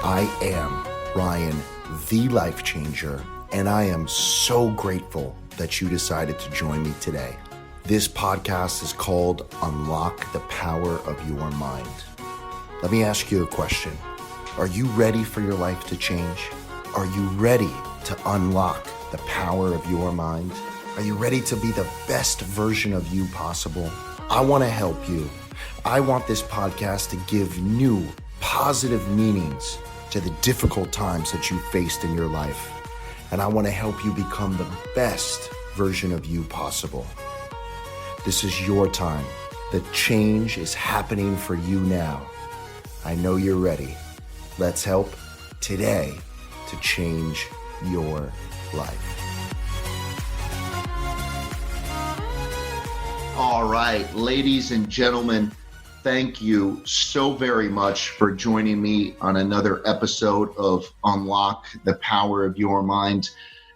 I am Ryan, the life changer, and I am so grateful that you decided to join me today. This podcast is called Unlock the Power of Your Mind. Let me ask you a question. Are you ready for your life to change? Are you ready to unlock the power of your mind? Are you ready to be the best version of you possible? I want to help you. I want this podcast to give new, positive meanings to the difficult times that you faced in your life. And I want to help you become the best version of you possible. This is your time. The change is happening for you now. I know you're ready. Let's help today to change your life. All right, ladies and gentlemen, thank you so very much for joining me on another episode of Unlock the Power of Your Mind.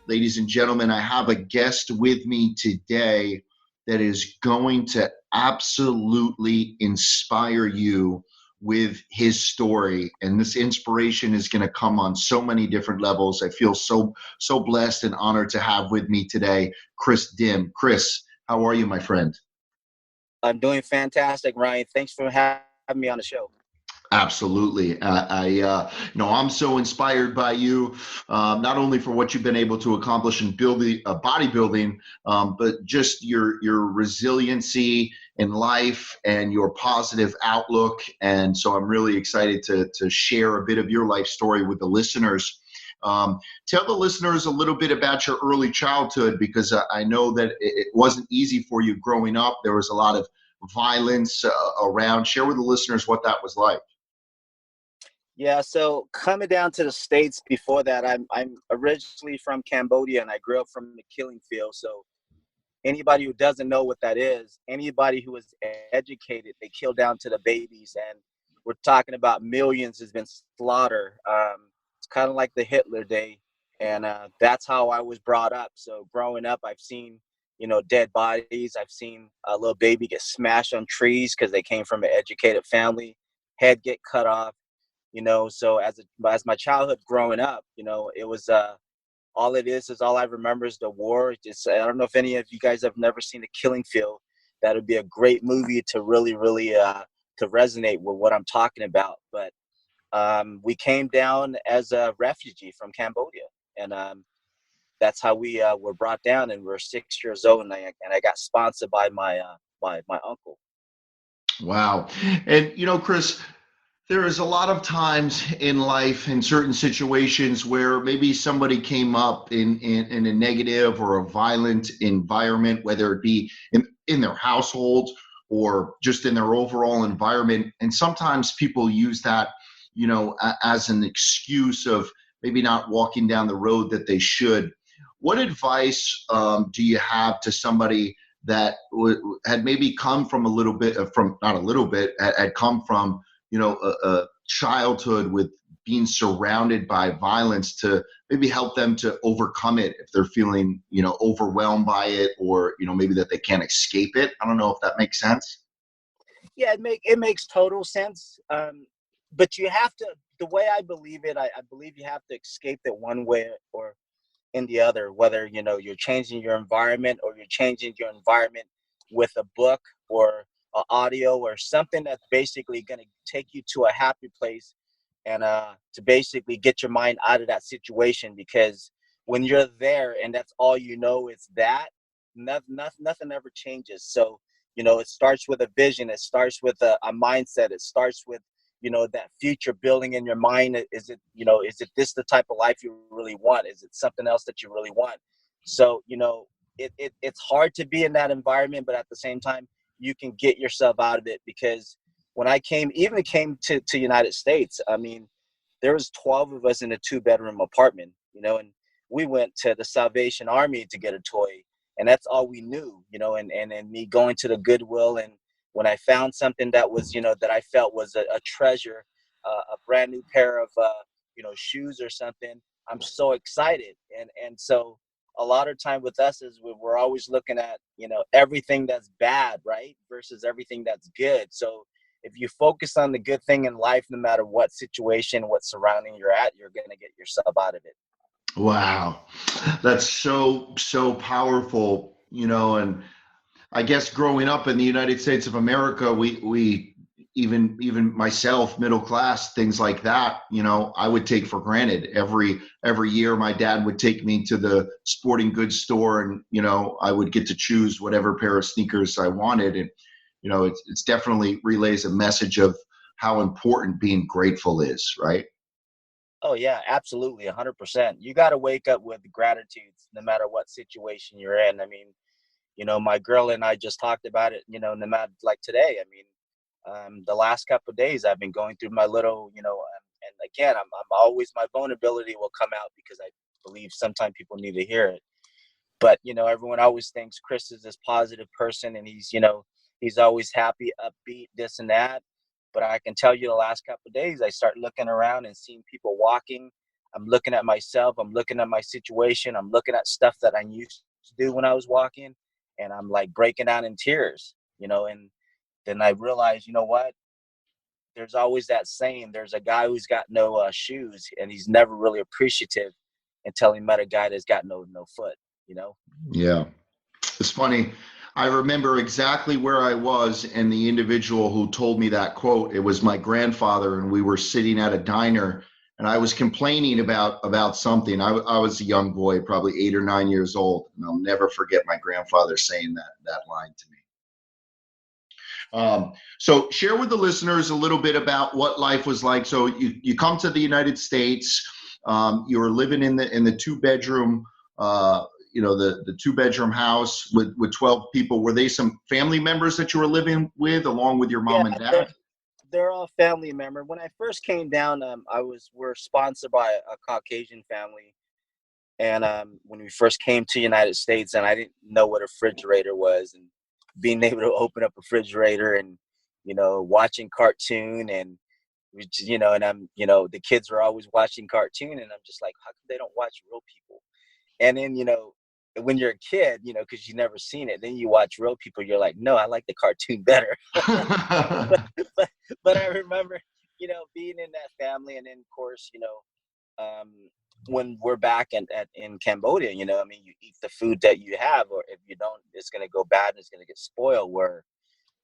Ladies and gentlemen, I have a guest with me today that is going to absolutely inspire you with his story. And this inspiration is going to come on so many different levels. I feel so blessed and honored to have with me today, Kris Dim. Kris, how are you, my friend? I'm doing fantastic, Ryan. Thanks for having me on the show. Absolutely. I'm so inspired by you, not only for what you've been able to accomplish in building bodybuilding, but just your resiliency in life and your positive outlook. And so I'm really excited to share a bit of your life story with the listeners. Tell the listeners a little bit about your early childhood, because I know that it wasn't easy for you growing up. There was a lot of violence around. Share with the listeners what that was like. Yeah, so coming down to the States before that, I'm originally from Cambodia, and I grew up from the killing field. So anybody who doesn't know what that is, anybody who is educated, they kill down to the babies, and we're talking about millions has been slaughtered. It's kind of like the Hitler Day, and that's how I was brought up. So growing up, I've seen, dead bodies. I've seen a little baby get smashed on trees because they came from an educated family, head get cut off. So as my childhood growing up, it was all I remember is the war. I don't know if any of you guys have never seen The Killing Field. That would be a great movie to really to resonate with what I'm talking about. But we came down as a refugee from Cambodia, and that's how we were brought down. And we were 6 years old, and I got sponsored by my uncle. Wow. And Kris, there is a lot of times in life, in certain situations, where maybe somebody came up in a negative or a violent environment, whether it be in their household or just in their overall environment. And sometimes people use that, as an excuse of maybe not walking down the road that they should. What advice do you have to somebody that had maybe come from had come from a childhood with being surrounded by violence, to maybe help them to overcome it if they're feeling, overwhelmed by it, or, maybe that they can't escape it? I don't know if that makes sense. Yeah, it makes total sense. But you have to, the way I believe it, I believe you have to escape it one way or in the other, whether, you're changing your environment, or you're changing your environment with a book or audio or something that's basically going to take you to a happy place, and to basically get your mind out of that situation. Because when you're there and that's all is that, nothing ever changes. So it starts with a vision, it starts with a mindset, it starts with that future building in your mind. Is it this the type of life you really want? Is it something else that you really want? So it's hard to be in that environment, but at the same time you can get yourself out of it. Because when I came to United States, I mean, there was 12 of us in a 2-bedroom apartment, and we went to the Salvation Army to get a toy, and that's all we knew, and me going to the Goodwill, and when I found something that was, that I felt was a treasure, a brand new pair of, shoes or something, I'm so excited. And so a lot of time with us is we're always looking at, everything that's bad, right, versus everything that's good. So if you focus on the good thing in life, no matter what situation, what surrounding you're at, you're going to get yourself out of it. Wow. That's so powerful, and I guess growing up in the United States of America, we even myself, middle class, things like that, I would take for granted. Every year my dad would take me to the sporting goods store, and I would get to choose whatever pair of sneakers I wanted. And it's definitely relays a message of how important being grateful is, right? Oh yeah, absolutely, 100%. You got to wake up with gratitude, no matter what situation you're in. I mean, my girl and I just talked about it. No matter like today. I mean, the last couple of days I've been going through my little, and again, I'm always, my vulnerability will come out because I believe sometimes people need to hear it. But everyone always thinks Kris is this positive person, and he's always happy, upbeat, this and that. But I can tell you, the last couple of days, I start looking around and seeing people walking. I'm looking at myself. I'm looking at my situation. I'm looking at stuff that I used to do when I was walking, and I'm like breaking down in tears. And then I realized, you know what? There's always that saying, there's a guy who's got no shoes, and he's never really appreciative until he met a guy that's got no foot. Yeah. It's funny. I remember exactly where I was and the individual who told me that quote. It was my grandfather, and we were sitting at a diner, and I was complaining about something. I was a young boy, probably 8 or 9 years old, and I'll never forget my grandfather saying that line to me. So share with the listeners a little bit about what life was like. So you come to the United States. You were living in the two-bedroom. The two-bedroom house with 12 people. Were they some family members that you were living with along with your Yeah, mom and dad? they're all family member. When I first came down, we're sponsored by a Caucasian family. And when we first came to United States, and I didn't know what a refrigerator was, and being able to open up a refrigerator and, watching cartoon, and, and the kids were always watching cartoon, and I'm just like, how come they don't watch real people? And then, when you're a kid, because you've never seen it, then you watch real people, you're like, no, I like the cartoon better. but, but I remember, being in that family. And then, of course, um, when we're back in Cambodia, I mean, you eat the food that you have, or if you don't, it's going to go bad and it's going to get spoiled. Where,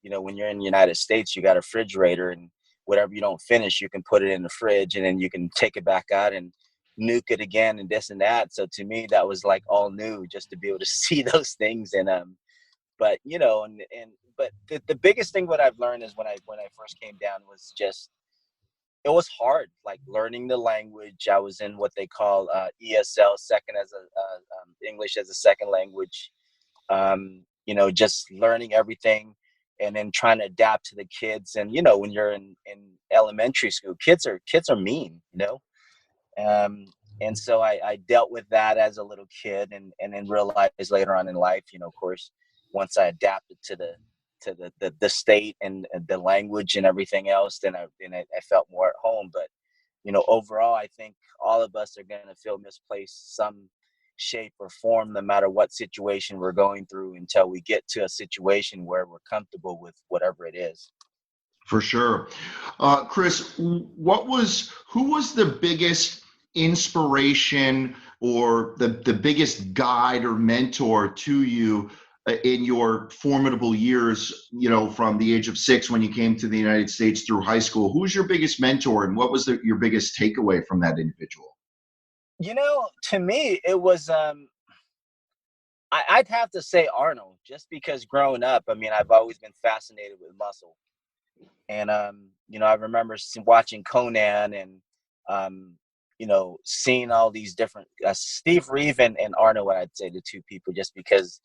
when you're in the United States, you got a refrigerator, and whatever you don't finish, you can put it in the fridge, and then you can take it back out and nuke it again and this and that. So to me, that was like all new, just to be able to see those things. And but but the biggest thing what I've learned is when I first came down was just, it was hard, like learning the language. I was in what they call ESL, second as English as a second language. Just learning everything, and then trying to adapt to the kids. And when you're in elementary school, kids are mean. Um, and so I dealt with that as a little kid, and then realized later on in life, of course, once I adapted to the state and the language and everything else, then I felt more at home. But overall, I think all of us are going to feel misplaced some shape or form, no matter what situation we're going through, until we get to a situation where we're comfortable with whatever it is. For sure. Kris, who was the biggest inspiration or the biggest guide or mentor to you in your formidable years, from the age of 6 when you came to the United States through high school? Who was your biggest mentor, and what was your biggest takeaway from that individual? To me, it was, I'd have to say Arnold, just because growing up, I mean, I've always been fascinated with muscle. And, I remember watching Conan, and, seeing all these different, Steve Reeve and Arnold, what I'd say the two people, just because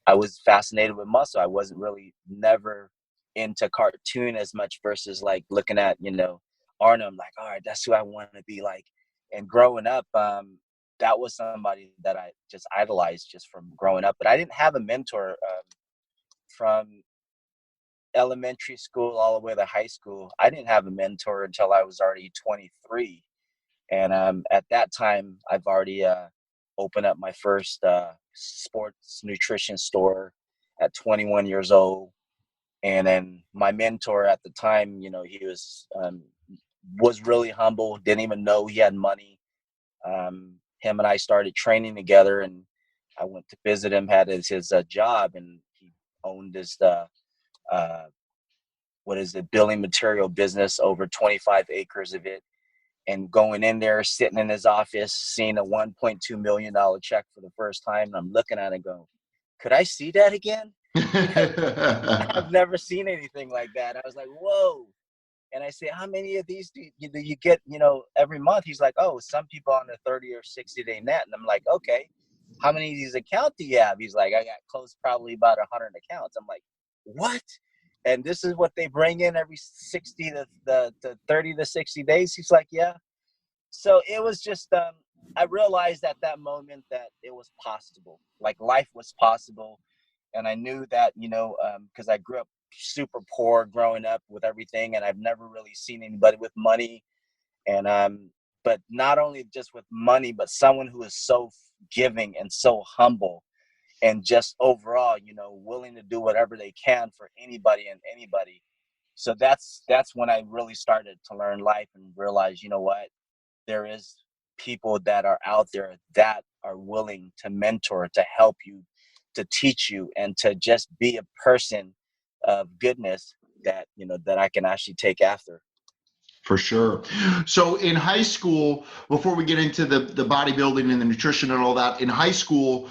I was fascinated with muscle. I wasn't really never into cartoon as much, versus like looking at, Arnold. I'm like, all right, that's who I want to be like. And growing up, that was somebody that I just idolized just from growing up. But I didn't have a mentor from elementary school all the way to high school. I didn't have a mentor until I was already 23. And at that time, I've already opened up my first sports nutrition store at 21 years old. And then my mentor at the time, he was really humble, didn't even know he had money. Him and I started training together, and I went to visit him, had his job, and he owned this, building material business, over 25 acres of it. And going in there, sitting in his office, seeing a $1.2 million check for the first time, and I'm looking at it going, could I see that again? I've never seen anything like that. I was like, whoa. And I say, how many of these do you get, every month? He's like, oh, some people on the 30 or 60-day net. And I'm like, okay, how many of these accounts do you have? He's like, I got close probably about 100 accounts. I'm like, what? And this is what they bring in every 60 to the 30 to 60 days. He's like, yeah. So it was just, I realized at that moment that it was possible, like life was possible. And I knew that, because I grew up super poor growing up with everything, and I've never really seen anybody with money. And, but not only just with money, but someone who is so giving and so humble, and just overall, willing to do whatever they can for anybody and anybody. So that's when I really started to learn life and realize, you know what, there is people that are out there that are willing to mentor, to help you, to teach you, and to just be a person of goodness that, that I can actually take after. For sure. So in high school, before we get into the bodybuilding and the nutrition and all that, in high school,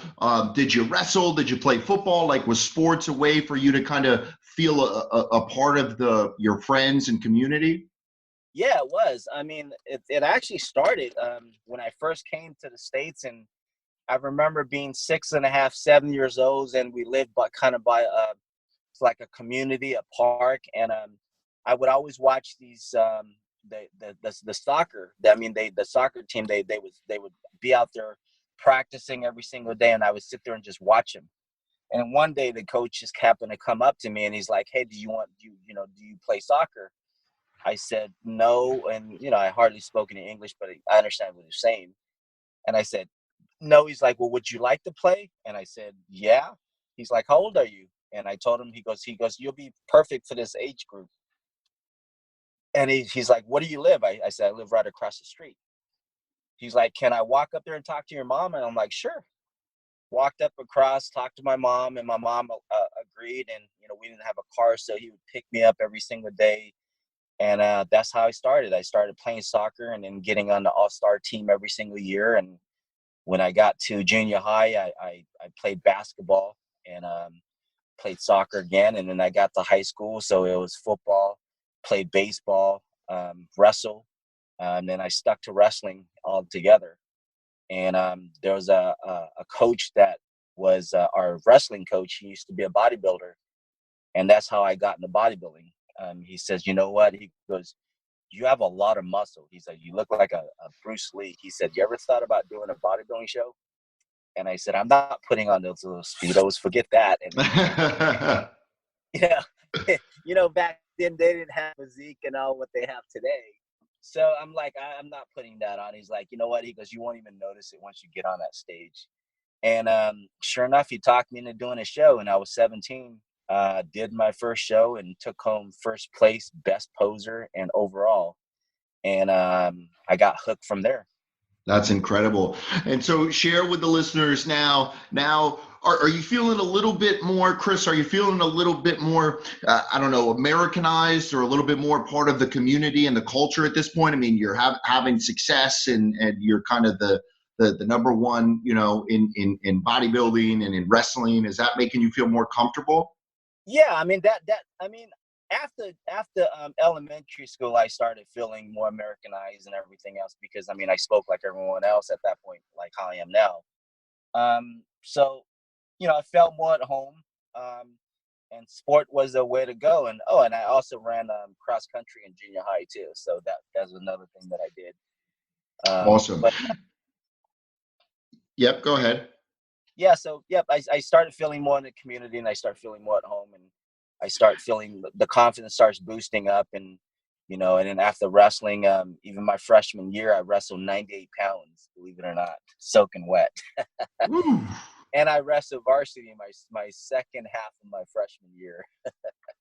did you wrestle? Did you play football? Like, was sports a way for you to kind of feel a part of your friends and community? Yeah, it was. I mean, it actually started when I first came to the States, and I remember being 6.5, 7 years old, and we lived by it's like a community, a park, and I would always watch these the soccer. The soccer team, they would be out there practicing every single day, and I would sit there and just watch them. And one day the coach just happened to come up to me, and he's like, "Hey, do you play soccer?" I said no, and I hardly spoke any English, but I understand what he's saying. And I said no. He's like, "Well, would you like to play?" And I said, "Yeah." He's like, "How old are you?" And I told him. He goes, "You'll be perfect for this age group." And he's like, "Where do you live?" I said, "I live right across the street." He's like, "Can I walk up there and talk to your mom?" And I'm like, "Sure." Walked up across, talked to my mom, and my mom agreed. And we didn't have a car, so he would pick me up every single day. And that's how I started. I started playing soccer and then getting on the all-star team every single year. And when I got to junior high, I played basketball and played soccer again. And then I got to high school, so it was football, played baseball, wrestle. And then I stuck to wrestling altogether. And there was a coach that was our wrestling coach. He used to be a bodybuilder. And that's how I got into bodybuilding. He says, you know what? He goes, you have a lot of muscle. He said, you look like a Bruce Lee. He said, you ever thought about doing a bodybuilding show? And I said, I'm not putting on those little Speedos. Forget that. And, back then they didn't have physique and all what they have today. So I'm like, I'm not putting that on. He's like, you know what? He goes, you won't even notice it once you get on that stage. And sure enough, he talked me into doing a show, and I was 17. Did my first show and took home first place, best poser, and overall. And I got hooked from there. That's incredible. And so share with the listeners now, are you feeling a little bit more, Kris, are you feeling a little bit more, I don't know, Americanized, or a little bit more part of the community and the culture at this point? I mean, you're having success and you're kind of the number one, in bodybuilding and in wrestling. Is that making you feel more comfortable? Yeah, I mean, after elementary school, I started feeling more Americanized and everything else because, I spoke like everyone else at that point, like how I am now. So, I felt more at home, and sport was the way to go. And I also ran cross country in junior high too. So that's another thing that I did. Awesome. But yep, go ahead. yeah, so I started feeling more in the community, and I started feeling more at home, and I start feeling the confidence starts boosting up. And and then after wrestling, even my freshman year, I wrestled 98 pounds, believe it or not, soaking wet. and I wrestled varsity my second half of my freshman year.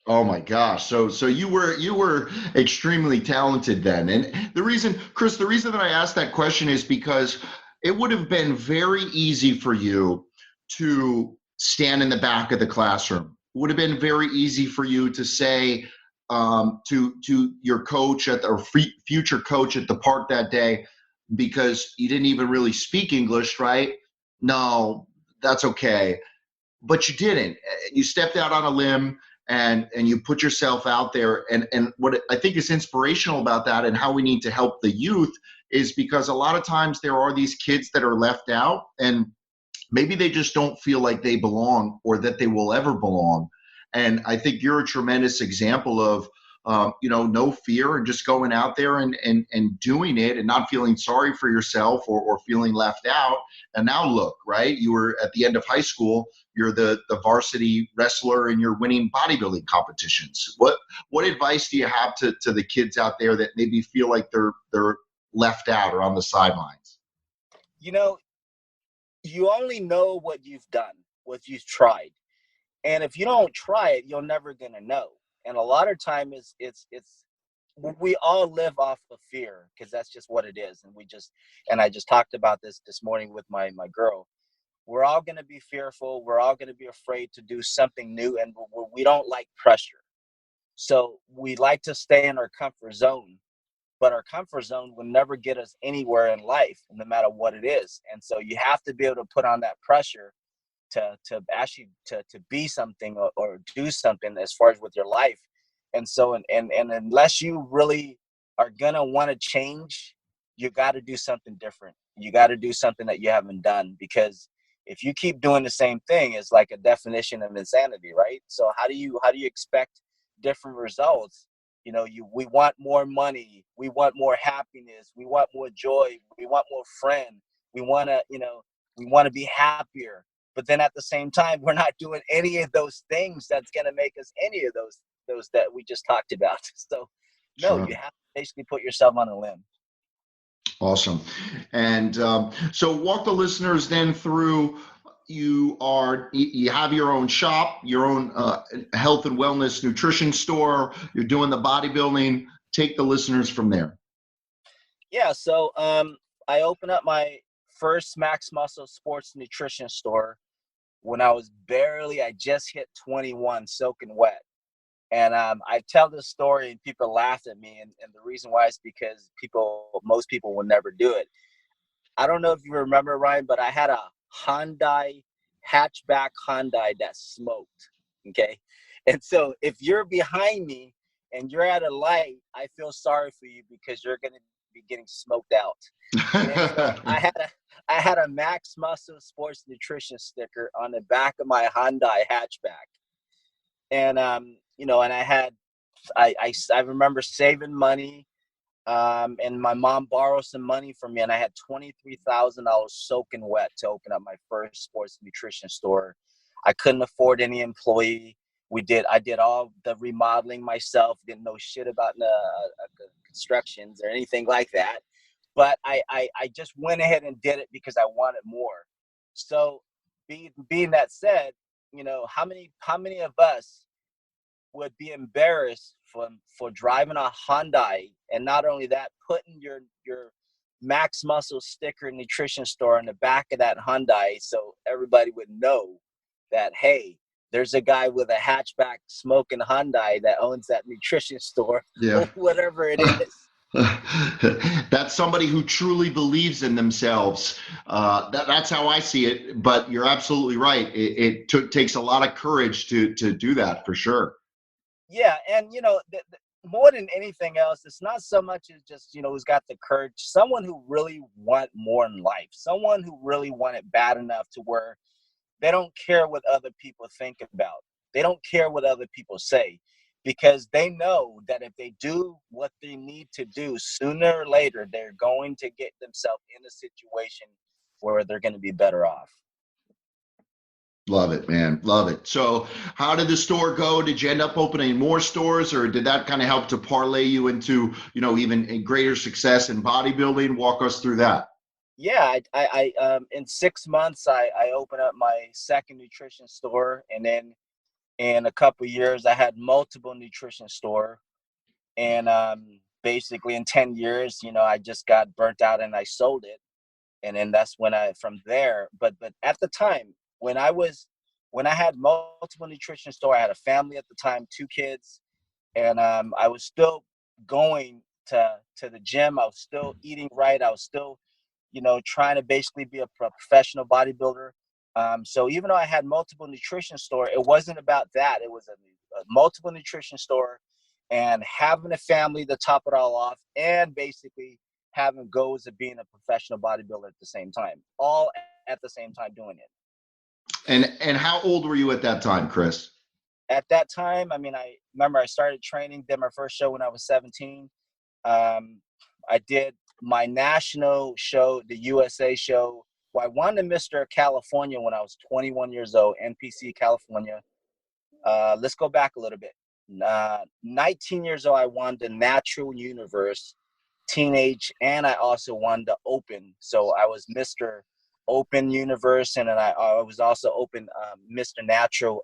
Oh my gosh. So you were extremely talented then. And the reason, Kris, the reason that I asked that question is because it would have been very easy for you to stand in the back of the classroom. It would have been very easy for you to say to your coach or future coach at the park that day, because you didn't even really speak English, right? No, that's okay. But you didn't. You stepped out on a limb and you put yourself out there. And what I think is inspirational about that and how we need to help the youth is because a lot of times there are these kids that are left out and maybe they just don't feel like they belong or that they will ever belong. And I think you're a tremendous example of, no fear and just going out there and doing it and not feeling sorry for yourself or feeling left out. And now look, right? You were at the end of high school, you're the varsity wrestler and you're winning bodybuilding competitions. What advice do you have to the kids out there that maybe feel like they're left out or on the sidelines? You only know what you've done, what you've tried. And if you don't try it, you're never gonna know. And a lot of time it's we all live off of fear because that's just what it is. And I just talked about this morning with my girl. We're all gonna be fearful. We're all gonna be afraid to do something new, and we don't like pressure. So we like to stay in our comfort zone. But our comfort zone will never get us anywhere in life, no matter what it is. And so you have to be able to put on that pressure to actually to be something or do something as far as with your life. And so and unless you really are gonna want to change, you got to do something different. You got to do something that you haven't done, because if you keep doing the same thing, it's like a definition of insanity, right? So how do you expect different results? We want more money, we want more happiness, we want more joy, we want more friends, we want to be happier. But then at the same time, we're not doing any of those things that's going to make us any of those that we just talked about. So no, Sure. you have to basically put yourself on a limb. Awesome. And so walk the listeners then through, you have your own shop, your own health and wellness nutrition store, you're doing the bodybuilding. Take the listeners from there. Yeah. So I opened up my first Max Muscle sports nutrition store when I just hit 21, soaking wet. And I tell this story and people laugh at me. And the reason why is because most people will never do it. I don't know if you remember, Ryan, but I had a hatchback Hyundai that smoked. Okay. And so if you're behind me and you're at a light, I feel sorry for you because you're going to be getting smoked out. And so I had a Max Muscle Sports Nutrition sticker on the back of my Hyundai hatchback. And, and I remember saving money, and my mom borrowed some money from me, and I had $23,000 soaking wet to open up my first sports nutrition store. I couldn't afford any employee. I did all the remodeling myself, didn't know shit about constructions or anything like that. But I just went ahead and did it because I wanted more. So being that said, how many of us would be embarrassed for driving a Hyundai, and not only that, putting your Max Muscle sticker nutrition store in the back of that Hyundai so everybody would know that, hey, there's a guy with a hatchback smoking Hyundai that owns that nutrition store, Yeah. or whatever it is. That's somebody who truly believes in themselves. That's how I see it. But you're absolutely right. It takes a lot of courage to do that, for sure. Yeah, and more than anything else, it's not so much as just who's got the courage. Someone who really want more in life. Someone who really want it bad enough to where they don't care what other people think about. They don't care what other people say, because they know that if they do what they need to do, sooner or later, they're going to get themselves in a situation where they're going to be better off. Love it, man. Love it. So how did the store go? Did you end up opening more stores, or did that kind of help to parlay you into, even a greater success in bodybuilding? Walk us through that. Yeah, in 6 months, I opened up my second nutrition store, and then in a couple years, I had multiple nutrition store, and basically in 10 years, I just got burnt out and I sold it, and then that's when from there. But at the time when I had multiple nutrition store, I had a family at the time, 2 kids, and I was still going to the gym. I was still eating right. I was still, trying to basically be a professional bodybuilder. So even though I had multiple nutrition store, it wasn't about that. It was a multiple nutrition store, and having a family to top it all off, and basically having goals of being a professional bodybuilder at the same time, all at the same time doing it. And how old were you at that time, Kris? At that time, I mean, I remember I started training, did my first show when I was 17. Um, I did my national show, the USA show. Well, I won the Mr. California when I was 21 years old, NPC California. Let's go back a little bit. 19 years old, I won the Natural Universe Teenage, and I also won the Open. So I was Mr. Open Universe, and then I was also Open Mr. Natural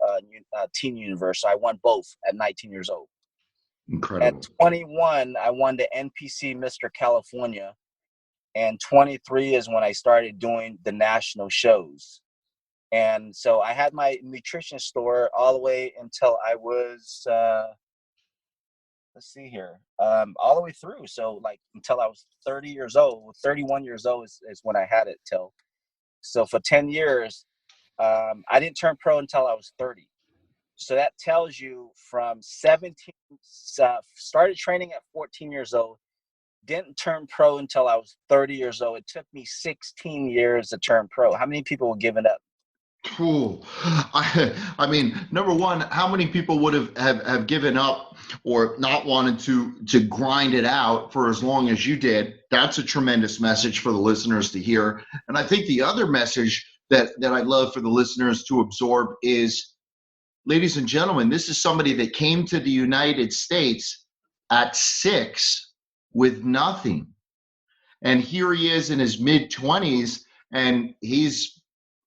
Teen Universe. So I won both at 19 years old. At Incredible. 21, I won the NPC Mr. California, and 23 is when I started doing the national shows. And so I had my nutrition store all the way until I was, let's see here, all the way through. So like until I was 30 years old, 31 years old is when I had it till. So for 10 years, I didn't turn pro until I was 30. So that tells you from 17, started training at 14 years old, didn't turn pro until I was 30 years old. It took me 16 years to turn pro. How many people were giving up? Ooh. I mean, number one, how many people would have given up or not wanted to grind it out for as long as you did? That's a tremendous message for the listeners to hear. And I think the other message that I'd love for the listeners to absorb is, ladies and gentlemen, this is somebody that came to the United States at 6 with nothing. And here he is in his mid-20s, and he's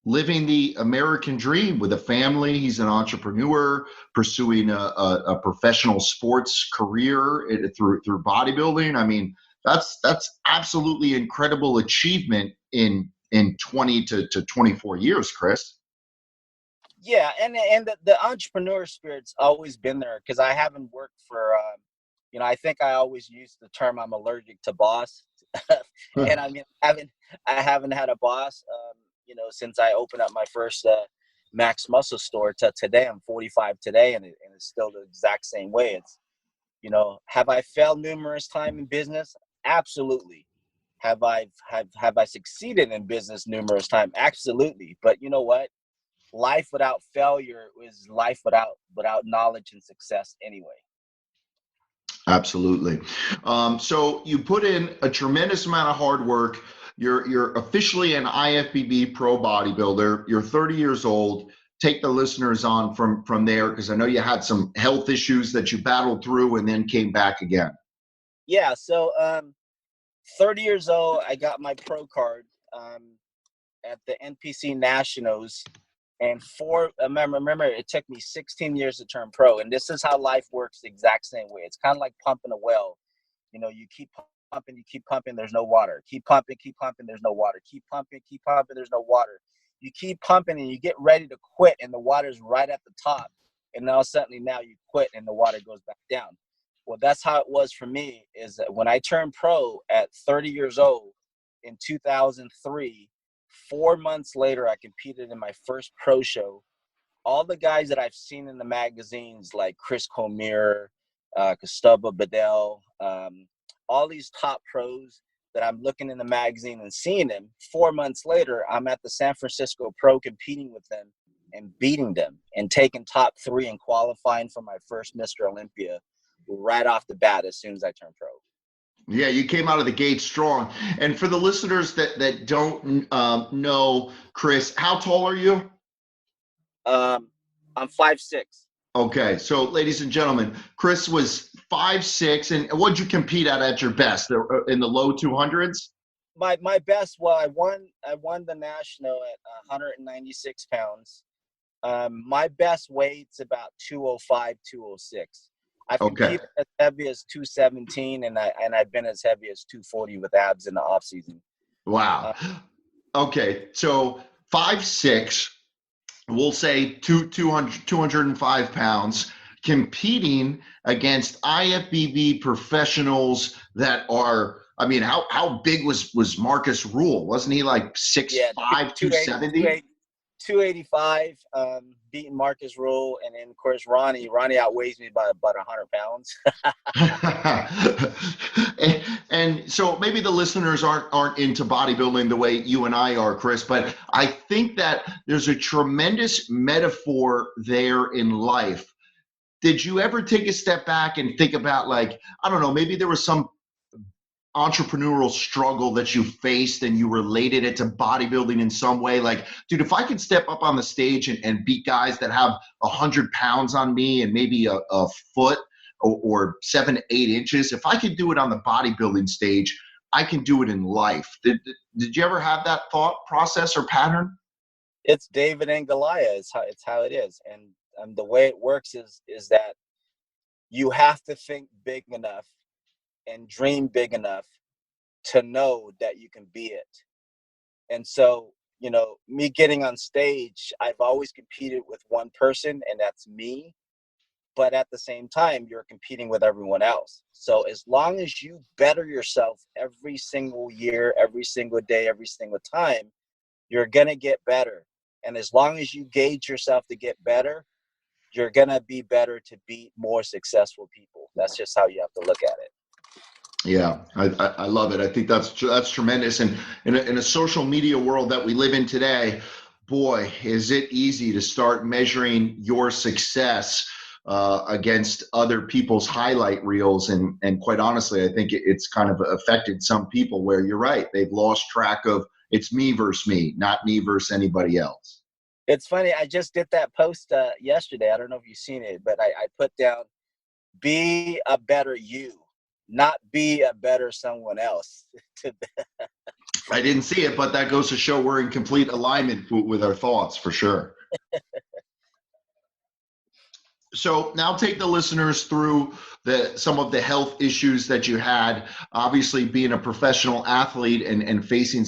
living the American dream with a family. He's an entrepreneur pursuing a professional sports career through bodybuilding. I mean, that's absolutely incredible achievement in 20 to 24 years, Kris. Yeah, and the entrepreneur spirit's always been there, because I haven't worked for, I think I always use the term I'm allergic to boss. And I mean, I haven't had a boss, since I opened up my first Max Muscle store to today. I'm 45 today, and it's still the exact same way. It's, have I failed numerous times in business? Absolutely. Have I succeeded in business numerous times? Absolutely. But you know what? Life without failure is life without knowledge and success anyway. Absolutely. So you put in a tremendous amount of hard work. You're officially an IFBB pro bodybuilder. You're 30 years old. Take the listeners on from there, because I know you had some health issues that you battled through and then came back again. Yeah. So 30 years old, I got my pro card at the NPC Nationals. And remember, it took me 16 years to turn pro. And this is how life works the exact same way. It's kind of like pumping a well. You keep pumping, there's no water. Keep pumping, there's no water. Keep pumping, there's no water. You keep pumping and you get ready to quit, and the water's right at the top. And now suddenly now you quit and the water goes back down. Well, that's how it was for me, is that when I turned pro at 30 years old in 2003, 4 months later, I competed in my first pro show. All the guys that I've seen in the magazines, like Chris Cormier, Gustavo Bedell, all these top pros that I'm looking in the magazine and seeing them, 4 months later, I'm at the San Francisco Pro competing with them and beating them and taking top 3 and qualifying for my first Mr. Olympia right off the bat as soon as I turned pro. Yeah, you came out of the gate strong. And for the listeners that don't know, Kris, how tall are you? I'm 5'6". Okay, so ladies and gentlemen, Kris was 5'6", and what'd you compete at your best? In the low 200s? my best. Well, I won the national at 196 pounds. My best weight's about 205, 206. I've Okay. competed as heavy as 217, and I've been as heavy as 240 with abs in the off season. Wow. Okay. So 5'6", we'll say 205 pounds, competing against IFBB professionals that are, I mean, how big was Marcus Rule? Wasn't he like 6'5", 270? 285, beating Marcus Rule, and then of course Ronnie outweighs me by about 100 pounds. and so maybe the listeners aren't into bodybuilding the way you and I are, Kris, but I think that there's a tremendous metaphor there in life. Did you ever take a step back and think about, like, I don't know, maybe there was some entrepreneurial struggle that you faced and you related it to bodybuilding in some way? Like, dude, if I can step up on the stage and beat guys that have 100 pounds on me and maybe a foot or 7 to 8 inches, if I could do it on the bodybuilding stage, I can do it in life. Did you ever have that thought process or pattern? It's David and Goliath. It's how it is, and the way it works is that you have to think big enough and dream big enough to know that you can be it. And so, me getting on stage, I've always competed with one person, and that's me. But at the same time, you're competing with everyone else. So as long as you better yourself every single year, every single day, every single time, you're going to get better. And as long as you gauge yourself to get better, you're going to be better to beat more successful people. That's just how you have to look at it. Yeah, I love it. I think that's tremendous. And in a social media world that we live in today, boy, is it easy to start measuring your success against other people's highlight reels. And quite honestly, I think it's kind of affected some people where you're right. They've lost track of it's me versus me, not me versus anybody else. It's funny. I just did that post yesterday. I don't know if you've seen it, but I put down, be a better you, not be a better someone else. I didn't see it, but that goes to show we're in complete alignment with our thoughts for sure. So now take the listeners through some of the health issues that you had. Obviously, being a professional athlete and facing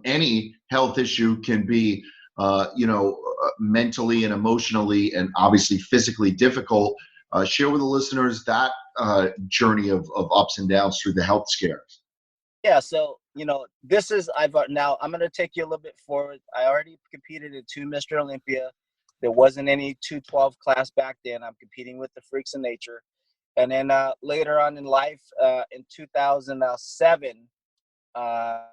any health issue can be, mentally and emotionally and obviously physically difficult. Share with the listeners that journey of ups and downs through the health scares. Yeah, so I'm going to take you a little bit forward. I already competed in 2 Mr. Olympia. There wasn't any 212 class back then. I'm competing with the Freaks of Nature. And then later on in life, in 2007, I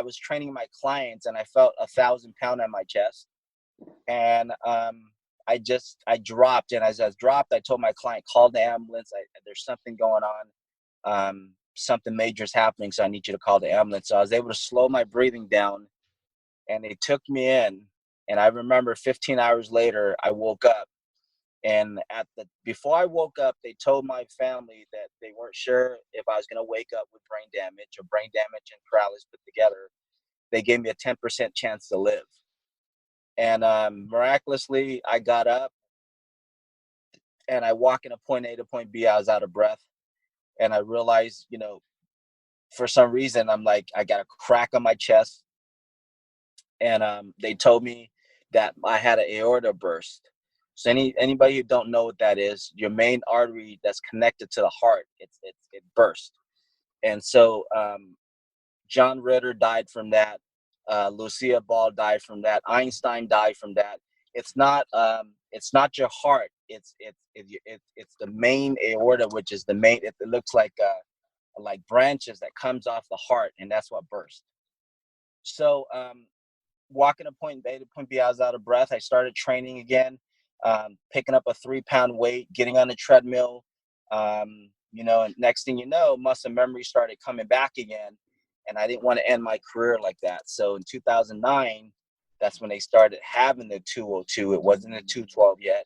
was training my clients, and I felt 1,000 pound on my chest. And I dropped. And as I dropped, I told my client, call the ambulance. There's something going on. Something major is happening, so I need you to call the ambulance. So I was able to slow my breathing down, and they took me in. And I remember 15 hours later, I woke up. And before I woke up, they told my family that they weren't sure if I was going to wake up with brain damage and paralysis put together. They gave me a 10% chance to live. And miraculously, I got up and I walked in a point A to point B. I was out of breath. And I realized, for some reason, I'm like, I got a crack on my chest. And they told me that I had an aorta burst. So anybody who don't know what that is, your main artery that's connected to the heart, it burst. And so John Ritter died from that. Lucia Ball died from that. Einstein died from that. It's not your heart. It's the main aorta, which is the main. It looks like branches that comes off the heart, and that's what burst. So walking to point A to point B, I was out of breath. I started training again, picking up a 3-pound weight, getting on the treadmill. And next thing you know, muscle memory started coming back again. And I didn't want to end my career like that. So in 2009, that's when they started having the 202. It wasn't the 212 yet.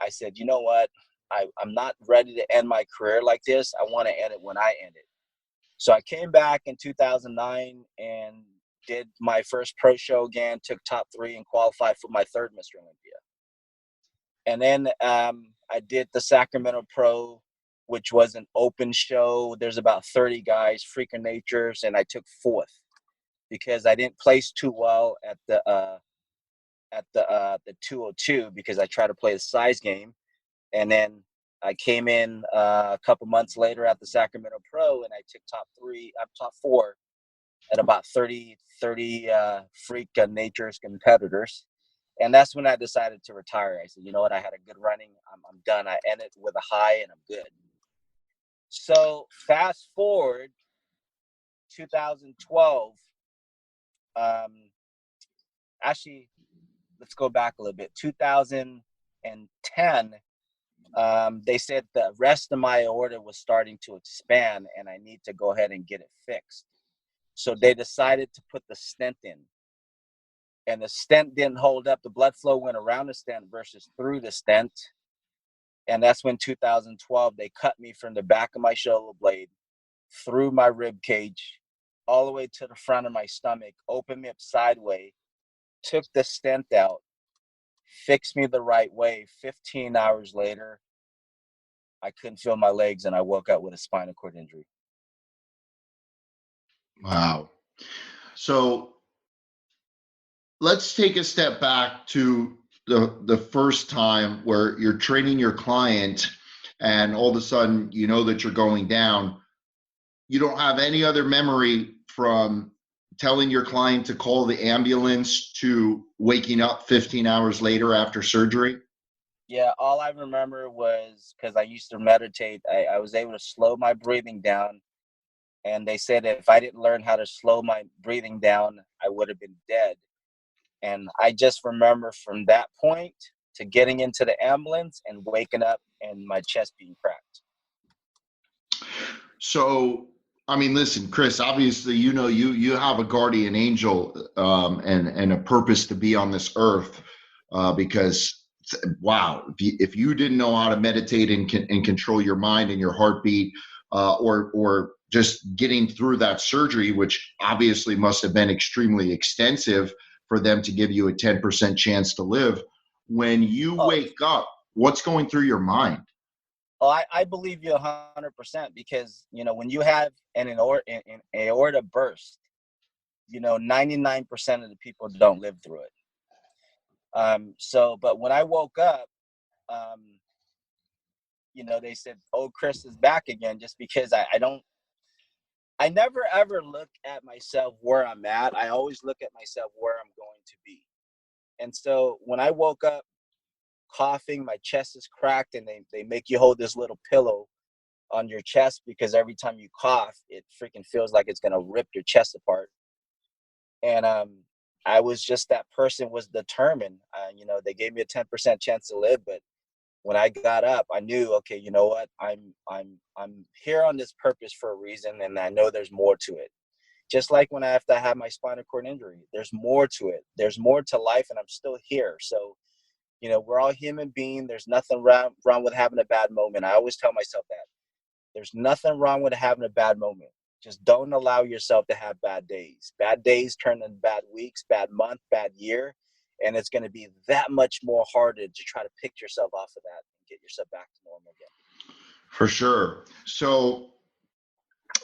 I said, you know what? I'm not ready to end my career like this. I want to end it when I end it. So I came back in 2009 and did my first pro show again, took top 3 and qualified for my 3rd Mr. Olympia. And then I did the Sacramento Pro, which was an open show. There's about 30 guys, freaking natures, and I took 4th because I didn't place too well at the 202 because I tried to play the size game. And then I came in a couple months later at the Sacramento Pro, and I took top 4 at about 30 freak natures competitors. And that's when I decided to retire. I said, you know what? I had a good running. I'm done. I ended with a high, and I'm good. So fast forward 2012. Actually, let's go back a little bit. 2010. They said the rest of my aorta was starting to expand, and I need to go ahead and get it fixed. So they decided to put the stent in. And the stent didn't hold up. The blood flow went around the stent versus through the stent. And that's when 2012, they cut me from the back of my shoulder blade, through my rib cage, all the way to the front of my stomach, opened me up sideways, took the stent out, fixed me the right way. 15 hours later, I couldn't feel my legs, and I woke up with a spinal cord injury. Wow. So let's take a step back to the first time where you're training your client and all of a sudden you know that you're going down. You don't have any other memory from telling your client to call the ambulance to waking up 15 hours later after surgery? Yeah, all I remember was, because I used to meditate, I was able to slow my breathing down. And they said if I didn't learn how to slow my breathing down, I would have been dead. And I just remember from that point to getting into the ambulance and waking up and my chest being cracked. So, I mean, listen, Kris, obviously, you have a guardian angel and a purpose to be on this earth because, wow, if you didn't know how to meditate and control your mind and your heartbeat or just getting through that surgery, which obviously must have been extremely extensive for them to give you a 10% chance to live, when you wake up, what's going through your mind? Oh, I believe you 100% because, when you have an aorta burst, 99% of the people don't live through it. But when I woke up, they said, oh, Kris is back again, just because I never ever look at myself where I'm at. I always look at myself where I'm going to be. And so when I woke up coughing, my chest is cracked, and they make you hold this little pillow on your chest because every time you cough, it freaking feels like it's going to rip your chest apart. And I was just, that person was determined. They gave me a 10% chance to live, but when I got up, I knew, okay, you know what? I'm here on this purpose for a reason, and I know there's more to it. Just like when I have to have my spinal cord injury, there's more to it. There's more to life, and I'm still here. So, we're all human beings. There's nothing wrong with having a bad moment. I always tell myself that. There's nothing wrong with having a bad moment. Just don't allow yourself to have bad days. Bad days turn into bad weeks, bad month, bad year. And it's going to be that much more harder to try to pick yourself off of that and get yourself back to normal again. For sure. So,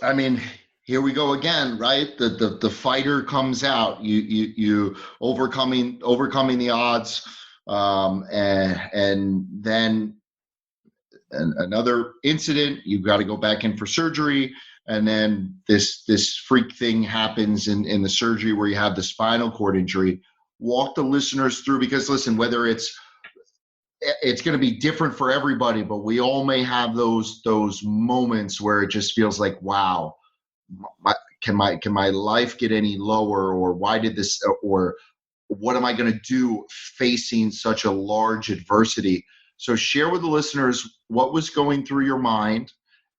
I mean, here we go again, right? The fighter comes out. You overcoming the odds, and then another incident. You've got to go back in for surgery, and then this freak thing happens in the surgery where you have the spinal cord injury. Walk the listeners through, because listen, whether it's going to be different for everybody, but we all may have those moments where it just feels like, wow, can my life get any lower, or why did this, or what am I going to do facing such a large adversity? So share with the listeners what was going through your mind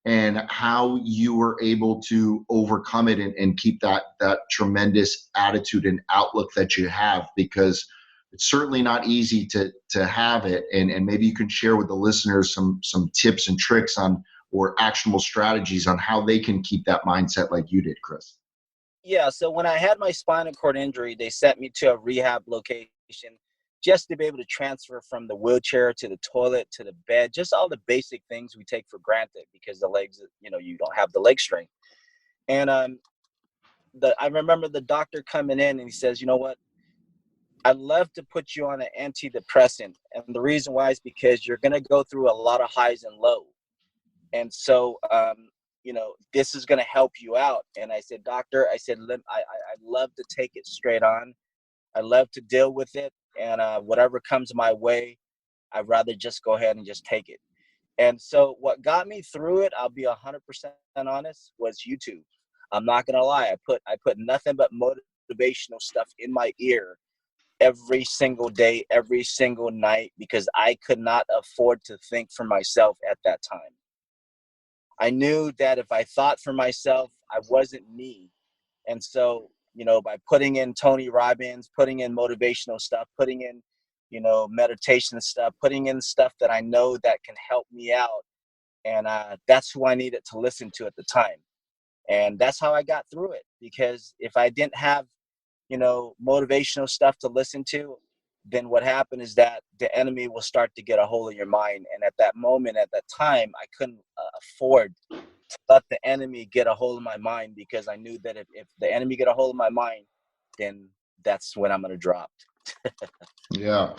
and how you were able to overcome it and keep that tremendous attitude and outlook that you have, because it's certainly not easy to have it. And maybe you can share with the listeners some tips and tricks on or actionable strategies on how they can keep that mindset like you did, Kris? Yeah, so when I had my spinal cord injury, they sent me to a rehab location just to be able to transfer from the wheelchair to the toilet to the bed, just all the basic things we take for granted because the legs, you don't have the leg strength. And I remember the doctor coming in and he says, you know what? I'd love to put you on an antidepressant. And the reason why is because you're going to go through a lot of highs and lows. And so, this is going to help you out. And I said, doctor, I'd love to take it straight on. I love to deal with it. And whatever comes my way, I'd rather just go ahead and just take it. And so what got me through it, I'll be 100% honest, was YouTube. I'm not going to lie. I put nothing but motivational stuff in my ear every single day, every single night, because I could not afford to think for myself at that time. I knew that if I thought for myself, I wasn't me. And so, by putting in Tony Robbins, putting in motivational stuff, putting in, meditation stuff, putting in stuff that I know that can help me out. And that's who I needed to listen to at the time. And that's how I got through it. Because if I didn't have, motivational stuff to listen to, then what happened is that the enemy will start to get a hold of your mind. And at that moment, at that time, I couldn't afford to let the enemy get a hold of my mind, because I knew that if the enemy get a hold of my mind, then that's when I'm going to drop. Yeah.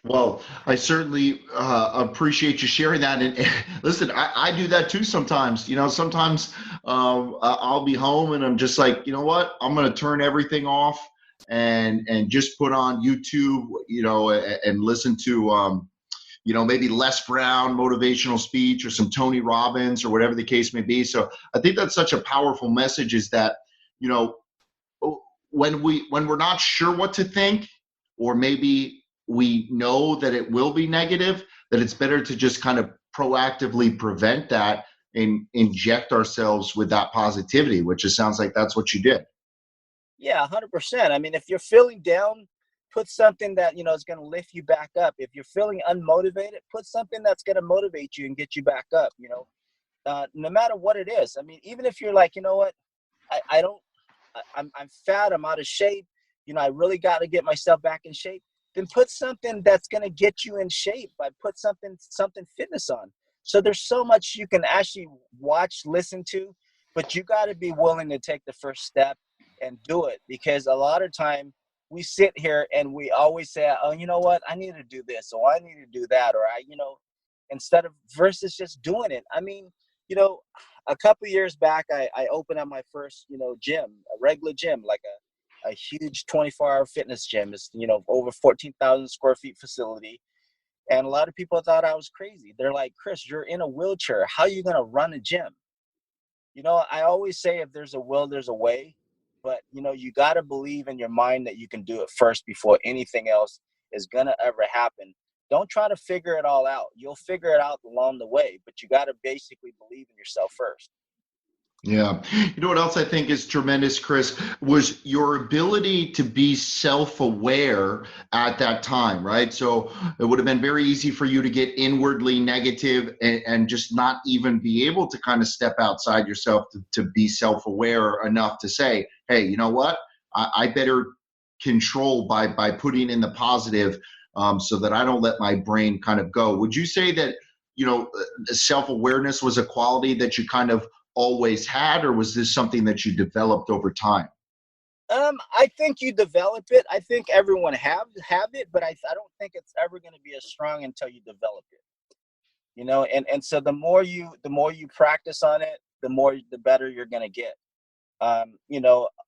Well, I certainly appreciate you sharing that. And listen, I do that too sometimes. Sometimes I'll be home and I'm just like, you know what? I'm going to turn everything off and just put on YouTube, and listen to, maybe Les Brown motivational speech or some Tony Robbins or whatever the case may be. So I think that's such a powerful message, is that, when we're not sure what to think, or maybe we know that it will be negative, that it's better to just kind of proactively prevent that and inject ourselves with that positivity, which it sounds like that's what you did. Yeah, 100%. I mean, if you're feeling down, put something that, is going to lift you back up. If you're feeling unmotivated, put something that's going to motivate you and get you back up, no matter what it is. I mean, even if you're like, you know what, I'm fat, I'm out of shape, I really got to get myself back in shape, then put something that's going to get you in shape. Put something fitness on. So there's so much you can actually watch, listen to, but you got to be willing to take the first step and do it. Because a lot of time we sit here and we always say, oh, you know what, I need to do this, or I need to do that, or instead of versus just doing it. I mean, a couple of years back, I opened up my first, gym, a regular gym, like a huge 24-hour fitness gym. It's, over 14,000 square feet facility. And a lot of people thought I was crazy. They're like, Kris, you're in a wheelchair. How are you going to run a gym? I always say, if there's a will, there's a way. But, you got to believe in your mind that you can do it first before anything else is going to ever happen. Don't try to figure it all out. You'll figure it out along the way, but you got to basically believe in yourself first. Yeah. You know what else I think is tremendous, Kris, was your ability to be self-aware at that time, right? So it would have been very easy for you to get inwardly negative and just not even be able to kind of step outside yourself to be self-aware enough to say, hey, you know what? I better control by putting in the positive, so that I don't let my brain kind of go. Would you say that, self-awareness was a quality that you kind of always had, or was this something that you developed over time? I think you develop it. I think everyone have it, but I don't think it's ever going to be as strong until you develop it. And so the more you practice on it, the better you're going to get.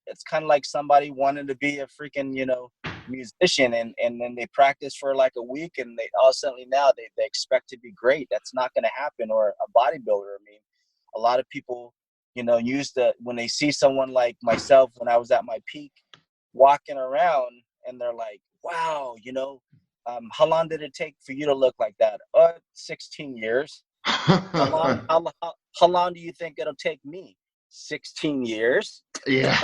It's kind of like somebody wanting to be a freaking, musician, and then they practice for like a week, and they all suddenly now they expect to be great. That's not going to happen. Or a bodybuilder. I mean, a lot of people, when they see someone like myself, when I was at my peak, walking around, and they're like, wow, how long did it take for you to look like that? 16 years. How long do you think it'll take me? 16 years. Yeah.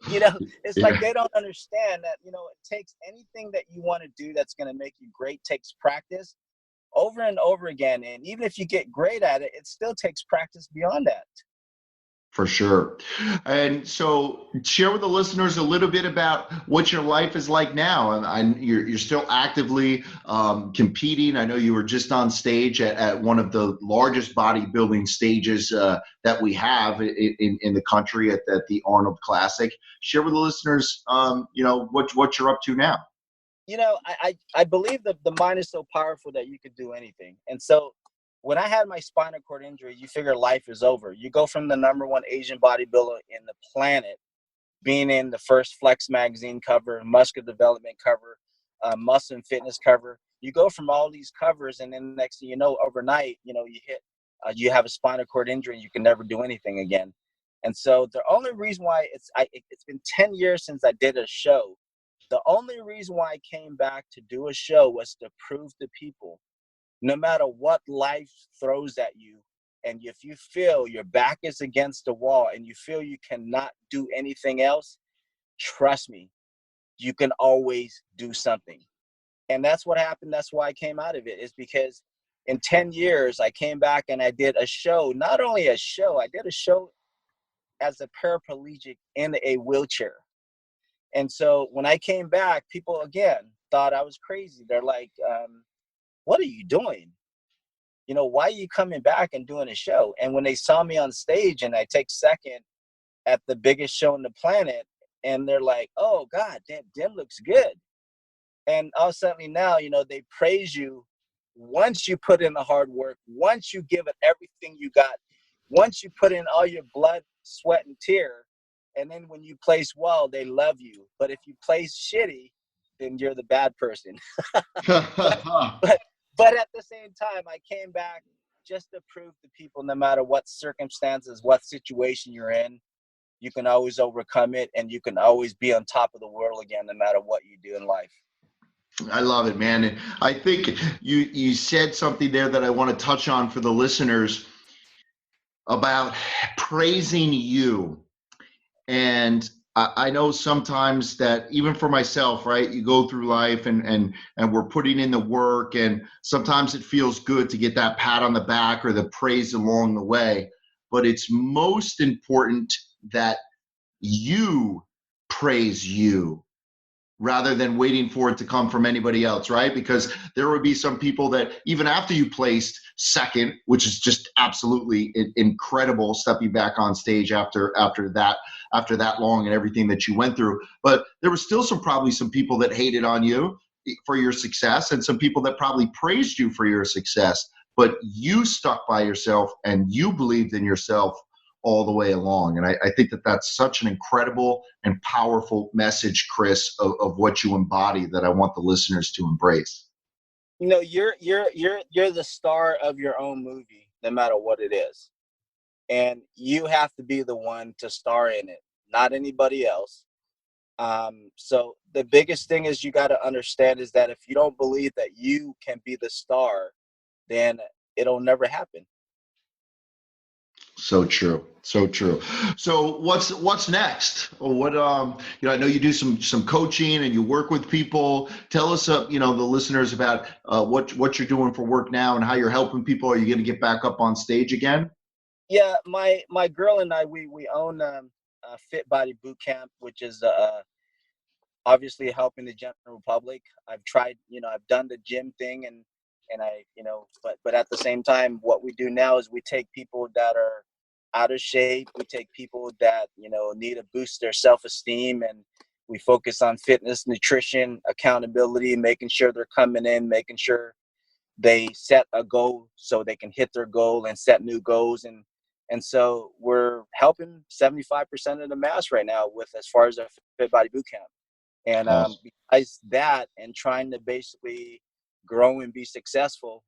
It's like they don't understand that, it takes anything that you want to do that's going to make you great takes practice. over and over again. And even if you get great at it, it still takes practice beyond that. For sure. And so share with the listeners a little bit about what your life is like now. And you're still actively competing. I know you were just on stage at one of the largest bodybuilding stages that we have in the country at the Arnold Classic. Share with the listeners, what you're up to now. I believe that the mind is so powerful that you could do anything. And so when I had my spinal cord injury, you figure life is over. You go from the #1 Asian bodybuilder in the planet, being in the first Flex magazine cover, Muscular Development cover, Muscle and Fitness cover. You go from all these covers, and then next thing you know, overnight, you have a spinal cord injury, and you can never do anything again. And so the only reason why it's been 10 years since I did a show. The only reason why I came back to do a show was to prove to people, no matter what life throws at you, and if you feel your back is against the wall and you feel you cannot do anything else, trust me, you can always do something. And that's what happened. That's why I came out of it, is because in 10 years, I came back and I did a show. Not only a show, I did a show as a paraplegic in a wheelchair. And so when I came back, people, again, thought I was crazy. They're like, what are you doing? Why are you coming back and doing a show? And when they saw me on stage and I take second at the biggest show on the planet, and they're like, oh, God, Dim looks good. And all of a sudden now, they praise you once you put in the hard work, once you give it everything you got, once you put in all your blood, sweat, and tear. And then when you place well, they love you. But if you place shitty, then you're the bad person. But at the same time, I came back just to prove to people, no matter what circumstances, what situation you're in, you can always overcome it, and you can always be on top of the world again, no matter what you do in life. I love it, man. And I think you said something there that I want to touch on for the listeners about praising you. And I know sometimes that even for myself, right, you go through life and we're putting in the work, and sometimes it feels good to get that pat on the back or the praise along the way. But it's most important that you praise you rather than waiting for it to come from anybody else, right? Because there would be some people that even after you placed second, which is just absolutely incredible, stepping back on stage after that long and everything that you went through, but there was still probably some people that hated on you for your success, and some people that probably praised you for your success, but you stuck by yourself and you believed in yourself all the way along. And I think that that's such an incredible and powerful message, Kris, of what you embody, that I want the listeners to embrace. You're the star of your own movie, no matter what it is. And you have to be the one to star in it, not anybody else. So the biggest thing is you got to understand is that if you don't believe that you can be the star, then it'll never happen. So true. So true. So what's next? Or what, I know you do some coaching and you work with people. Tell us, the listeners about what you're doing for work now and how you're helping people. Are you going to get back up on stage again? Yeah, my girl and I, we own a Fit Body Boot Camp, which is obviously helping the general public. I've tried, I've done the gym thing and I, but at the same time, what we do now is we take people that are out of shape. We take people that, need to boost their self-esteem, and we focus on fitness, nutrition, accountability, making sure they're coming in, making sure they set a goal so they can hit their goal and set new goals. And so we're helping 75% of the mass right now with, as far as a Fit Body Boot Camp. And Awesome. besides that, and trying to basically grow and be successful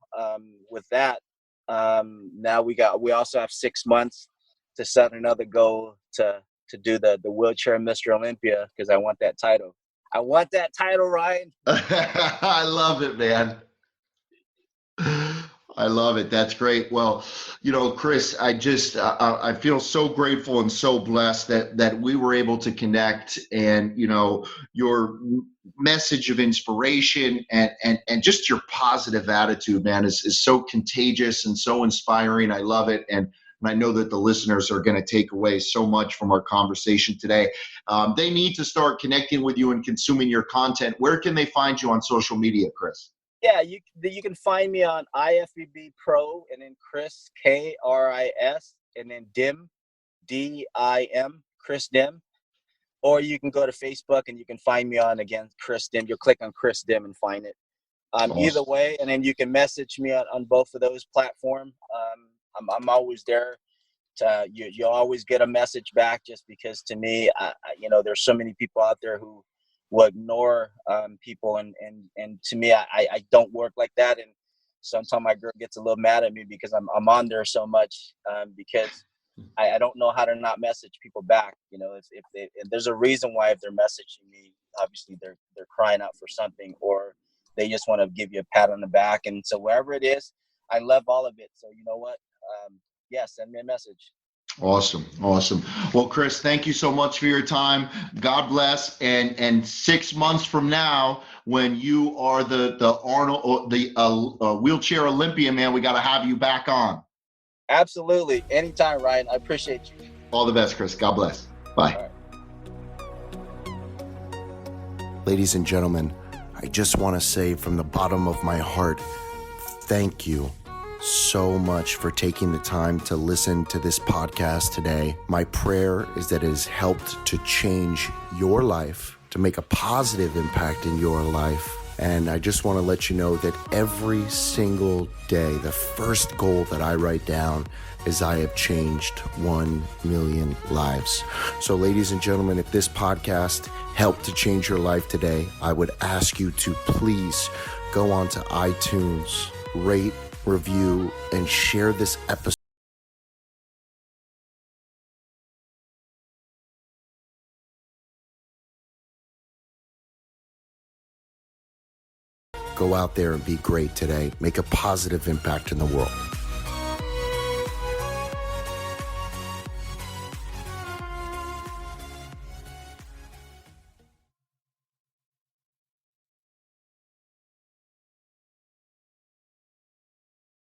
with that, now we also have 6 months to set another goal to do the wheelchair Mr. Olympia, because I want that title. I want that title, Ryan. I love it, man. I love it. That's great. Well, Kris, I feel so grateful and so blessed that we were able to connect, and your message of inspiration and just your positive attitude, man, is so contagious and so inspiring. I love it. And I know that the listeners are going to take away so much from our conversation today. They need to start connecting with you and consuming your content. Where can they find you on social media, Kris? Yeah, you can find me on IFBB Pro, and then Kris, Kris, and then Dim, Dim, Kris Dim. Or you can go to Facebook and you can find me on, again, Kris Dim. You'll click on Kris Dim and find it. Awesome. Either way, and then you can message me on both of those platforms. I'm always there. You always get a message back, just because to me, there's so many people out there who will ignore people, and to me, I don't work like that. And sometimes my girl gets a little mad at me because I'm on there so much, because I don't know how to not message people back. If there's a reason why, if they're messaging me, obviously they're crying out for something, or they just want to give you a pat on the back. And so wherever it is, I love all of it. So you know what? Send me a message. Awesome. Well, Kris, thank you so much for your time. God bless. And 6 months from now, when you are the Arnold, wheelchair Olympian, man, we got to have you back on. Absolutely. Anytime, Ryan. I appreciate you. All the best, Kris. God bless. Bye. Ladies and gentlemen, I just want to say from the bottom of my heart, thank you so much for taking the time to listen to this podcast today. My prayer is that it has helped to change your life, to make a positive impact in your life. And I just want to let you know that every single day, the first goal that I write down is I have changed 1 million lives. So ladies and gentlemen, if this podcast helped to change your life today, I would ask you to please go on to iTunes, rate, review, and share this episode. Go out there and be great today. Make a positive impact in the world.